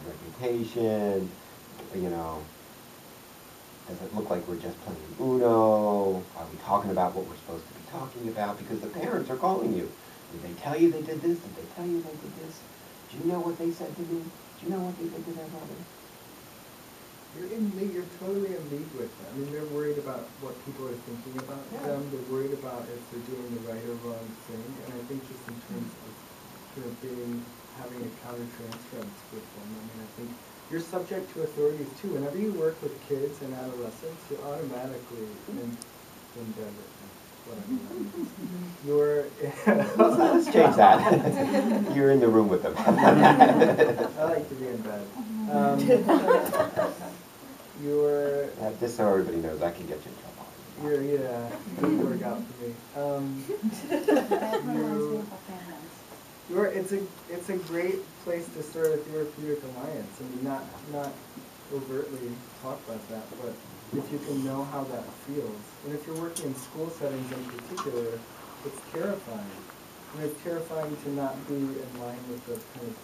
reputation? You know, does it look like we're just playing Uno? Are we talking about what we're supposed to be talking about? Because the parents are calling you. Did they tell you they did this? Did they tell you they did this? Do you know what they said to me? Do you know what they did to their brother? You're totally in league with them. I mean, they're worried about what people are thinking about them. They're worried about if they're doing the right or wrong thing. And I think just in terms of having a counter-transference with them, I mean, I think you're subject to authorities too. Whenever you work with kids and adolescents, you're automatically in bed with them. Whatever that means. You're... Let's change that. You're in the room with them. I like to be in bed. Just so everybody knows, I can get you in trouble. It doesn't work out for me. It's a great place to start a therapeutic alliance. I mean, not overtly talk about that, but if you can know how that feels. And if you're working in school settings in particular, it's terrifying. And it's terrifying to not be in line with the kind of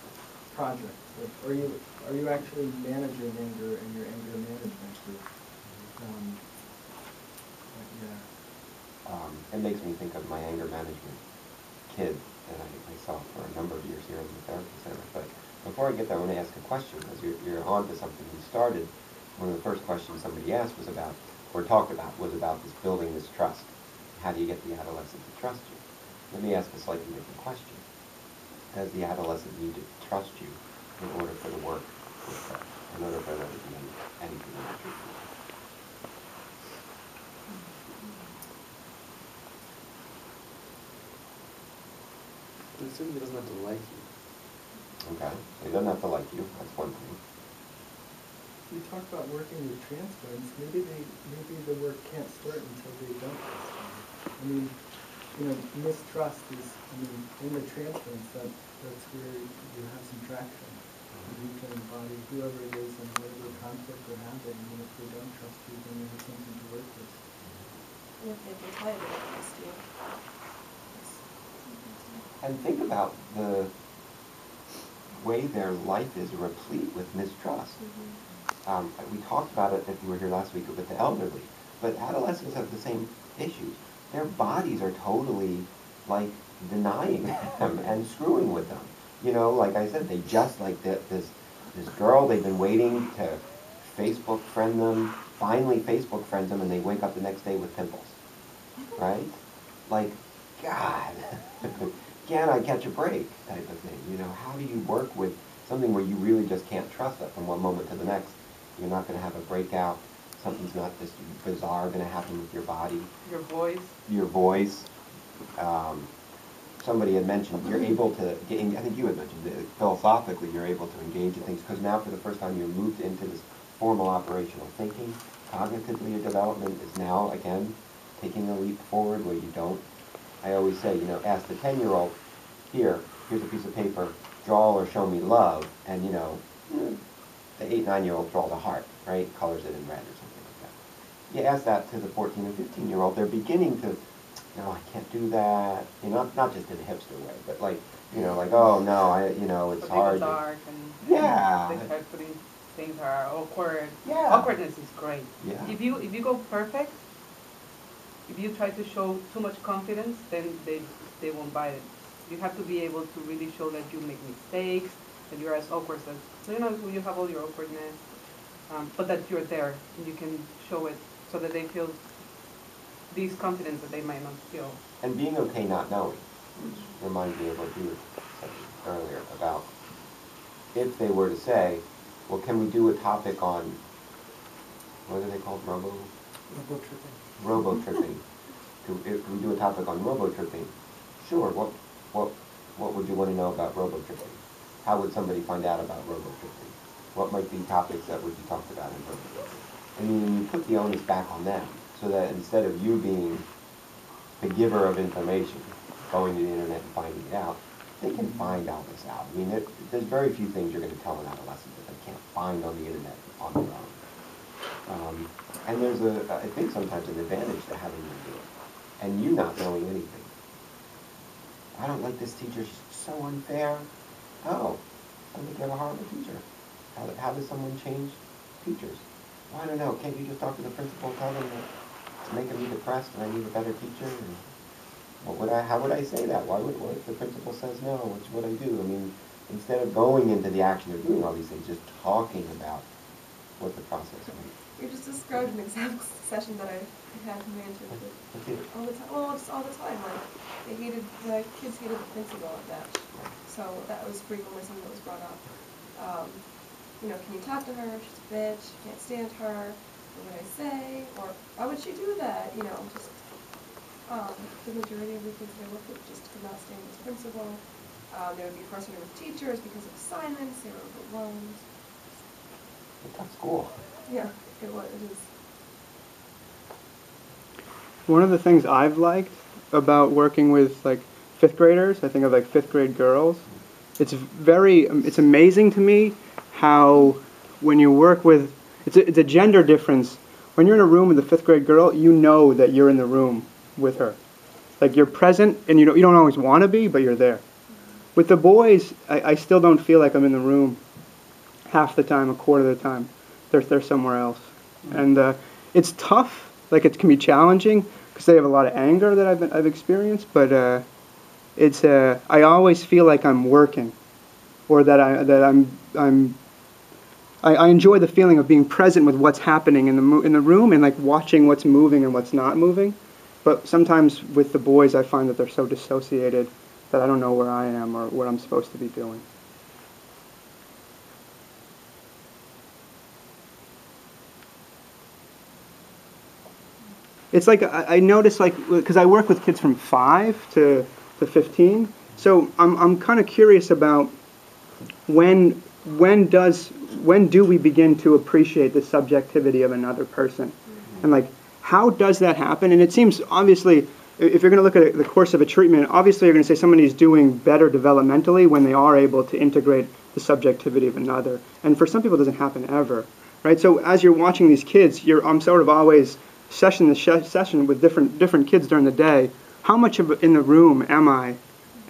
project. Like, are you actually managing anger in your anger management group? It makes me think of my anger management kid that I saw for a number of years here in the therapy center. But before I get there, I want to ask a question, because you're on to something you started. One of the first questions somebody asked was about, or talked about, was about this building this trust. How do you get the adolescent to trust you? Let me ask a slightly different question. Does the adolescent need to trust you in order for the work to occur, in order for there to be anything in the truth? I assume he doesn't have to like you. Okay, so he doesn't have to like you. That's one thing. You talk about working with transference. Maybe the work can't start until they don't trust you. I mean, mistrust is. I mean, in the transference, that's where you have some traction. You can embody whoever it is and whatever conflict they're having. And if they don't trust you, then you have something to work with. Or if they can tell you they don't trust you. And think about the way their life is replete with mistrust. We talked about it, if you were here last week, with the elderly, but adolescents have the same issues. Their bodies are totally, like, denying them and screwing with them. You know, like I said, they just, like, this girl, they've been waiting to Facebook friend them, finally Facebook friends them, and they wake up the next day with pimples. Right? Like, God, can I catch a break type of thing? You know, how do you work with something where you really just can't trust that from one moment to the next? You're not going to have a breakout. Something's not this bizarre going to happen with your body. Your voice. Your voice. Somebody had mentioned you're able to, I think you had mentioned that philosophically you're able to engage in things because now for the first time you're moved into this formal operational thinking. Cognitively your development is now, again, taking a leap forward where you don't. I always say, ask the 10-year-old, here's a piece of paper, draw or show me love, and, the 8, 9-year-old draws a heart, right? Colors it in red or something like that. You ask that to the 14 and 15-year-old, they're beginning to, no, I can't do that. Not just in a hipster way, but like, oh no, it's hard. Dark and yeah. they start putting things that are awkward. Yeah. Awkwardness is great. Yeah. If you go perfect, if you try to show too much confidence, then they won't buy it. You have to be able to really show that you make mistakes, that you're as awkward as, you have all your awkwardness, but that you're there and you can show it so that they feel this confidence that they might not feel. And being okay not knowing, which reminds me of what you said earlier about if they were to say, well, can we do a topic on, what are they called, Robo-tripping. Robo-tripping. If we do a topic on robo-tripping, sure, what would you want to know about robo-tripping? How would somebody find out about robo-tripping? What might be topics that would be talked about in robo-tripping? I mean, you put the onus back on them, so that instead of you being the giver of information, going to the internet and finding it out, they can find all this out. I mean, there's very few things you're going to tell an adolescent that they can't find on the internet on their own. And there's I think sometimes an advantage to having them do it, and you not knowing anything. I don't like this teacher, she's so unfair. Oh, I think you have a horrible teacher. How does someone change teachers? Well, I don't know. Can't you just talk to the principal and tell them that it's making me depressed and I need a better teacher? And how would I say that? What if the principal says no? What should I do? I mean, instead of going into the action of doing all these things, just talking about what the process is. You just described an exam session that I had in my internship. All the time. Well, just all the time. Like, the kids hated the principal at that. So that was frequently something that was brought up. Can you talk to her? She's a bitch. Can't stand her. What would I say? Or why would she do that? Just the majority of the kids that I worked with just could not stand this principal. They would be frustrated with teachers because of assignments. They were overwhelmed. It's a tough school. Yeah, it is. One of the things I've liked about working with like 5th graders, I think of like 5th grade girls, it's amazing to me how when you work with, it's a gender difference. When you're in a room with a 5th grade girl, you know that you're in the room with her. Like you're present, and you don't always want to be, but you're there. With the boys, I still don't feel like I'm in the room half the time, a quarter of the time. They're somewhere else. And it's tough, like it can be challenging, because they have a lot of anger that I've experienced, but I always feel like I'm working, or that I enjoy the feeling of being present with what's happening in the room and like watching what's moving and what's not moving. But sometimes with the boys, I find that they're so dissociated that I don't know where I am or what I'm supposed to be doing. It's like I notice, like, because I work with kids from 5 to 15, so I'm kind of curious about when do we begin to appreciate the subjectivity of another person, and like how does that happen? And it seems obviously, if you're going to look at the course of a treatment, obviously you're going to say somebody's doing better developmentally when they are able to integrate the subjectivity of another, and for some people it doesn't happen ever, right? So as you're watching these kids, I'm sort of always session with different kids during the day. How much of in the room am I?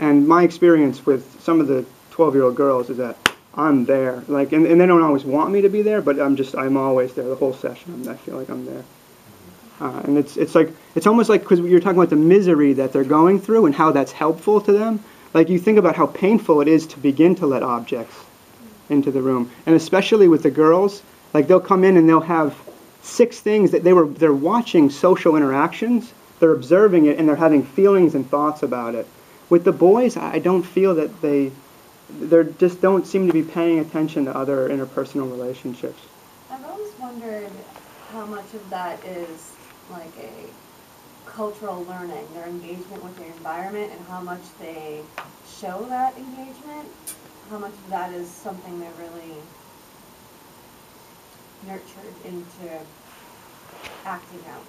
And my experience with some of the 12-year-old girls is that I'm there. Like, and they don't always want me to be there, but I'm always there the whole session. I feel like I'm there. And it's almost like, because you're talking about the misery that they're going through and how that's helpful to them. Like you think about how painful it is to begin to let objects into the room, and especially with the girls, like they'll come in and they'll have 6 things that they're watching social interactions, they're observing it, and they're having feelings and thoughts about it. With the boys, I don't feel that they just don't seem to be paying attention to other interpersonal relationships. I've always wondered how much of that is like a cultural learning, their engagement with their environment, and how much they show that engagement, how much of that is something they're really nurtured into acting out.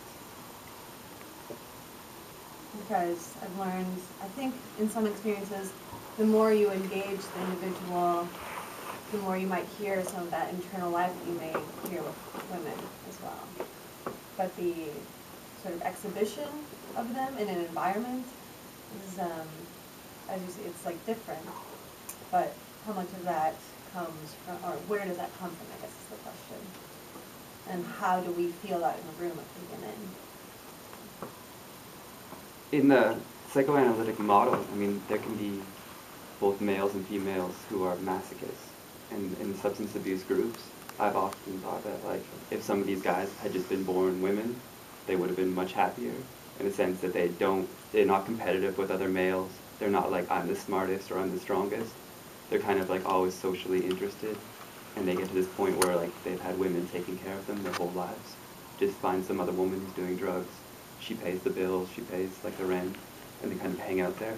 Because I've learned, I think in some experiences, the more you engage the individual, the more you might hear some of that internal life that you may hear with women as well. But the sort of exhibition of them in an environment is, as you see, it's like different. But how much of that comes from, or where does that come from, I guess is the question. And how do we feel that in the room at the beginning? In the psychoanalytic model, I mean, there can be both males and females who are masochists. And in substance abuse groups, I've often thought that, like, if some of these guys had just been born women, they would have been much happier, in the sense that they're not competitive with other males. They're not like, I'm the smartest or I'm the strongest. They're kind of like always socially interested. And they get to this point where like they've had women taking care of them their whole lives. Just find some other woman who's doing drugs. She pays the bills, she pays like the rent, and they kind of hang out there.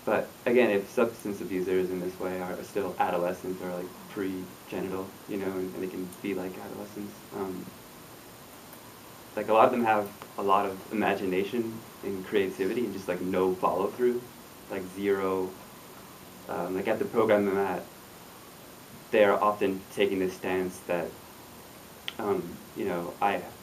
But again, if substance abusers in this way are still adolescents or like pre-genital, you know, and they can be like adolescents, like a lot of them have a lot of imagination and creativity and just like no follow through, like zero. Like at the program I'm at, they're often taking this stance that, you know,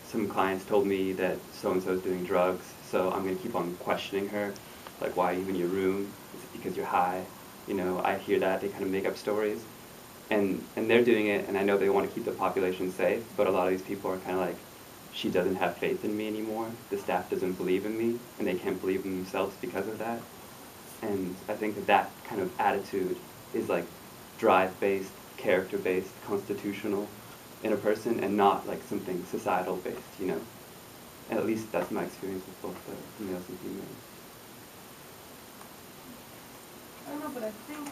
some clients told me that so-and-so is doing drugs, so I'm going to keep on questioning her, like, why are you in your room? Is it because you're high? You know, I hear that, they kind of make up stories. And they're doing it, and I know they want to keep the population safe, but a lot of these people are kind of like, she doesn't have faith in me anymore, the staff doesn't believe in me, and they can't believe in themselves because of that. And I think that that kind of attitude is like drive-based, character-based, constitutional in a person, and not like something societal-based, you know? And at least that's my experience with both the males and females. I don't know, but I think,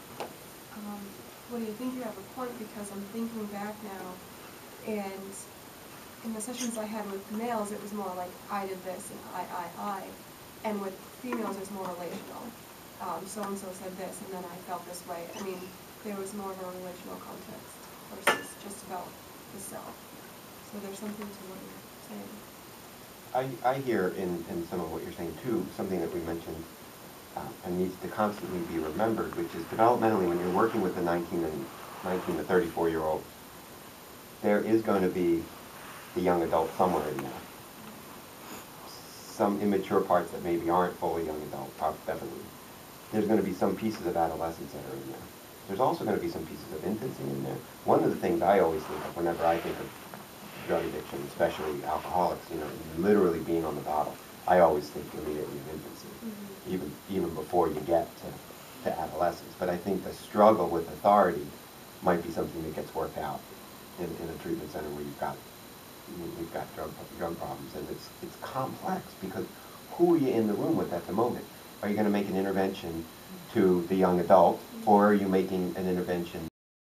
what do you think? You have a point, because I'm thinking back now, and in the sessions I had with males, it was more like, I did this, and I. And with females, it's more relational. So-and-so said this, and then I felt this way. I mean, there was more of a relational context versus just about the self. So there's something to what you're saying. I hear in some of what you're saying too, something that we mentioned and needs to constantly be remembered, which is developmentally, when you're working with the 19 to 34-year-old, there is going to be the young adult somewhere in there. Some immature parts that maybe aren't fully young adult, definitely. There's going to be some pieces of adolescence that are in there. There's also going to be some pieces of infancy in there. One of the things I always think of whenever I think of drug addiction, especially alcoholics, you know, literally being on the bottle, I always think immediately of infancy, even before you get to adolescence. But I think the struggle with authority might be something that gets worked out in a treatment center where you've got drug problems, and it's complex, because who are you in the room with at the moment? Are you going to make an intervention to the young adult, or are you making an intervention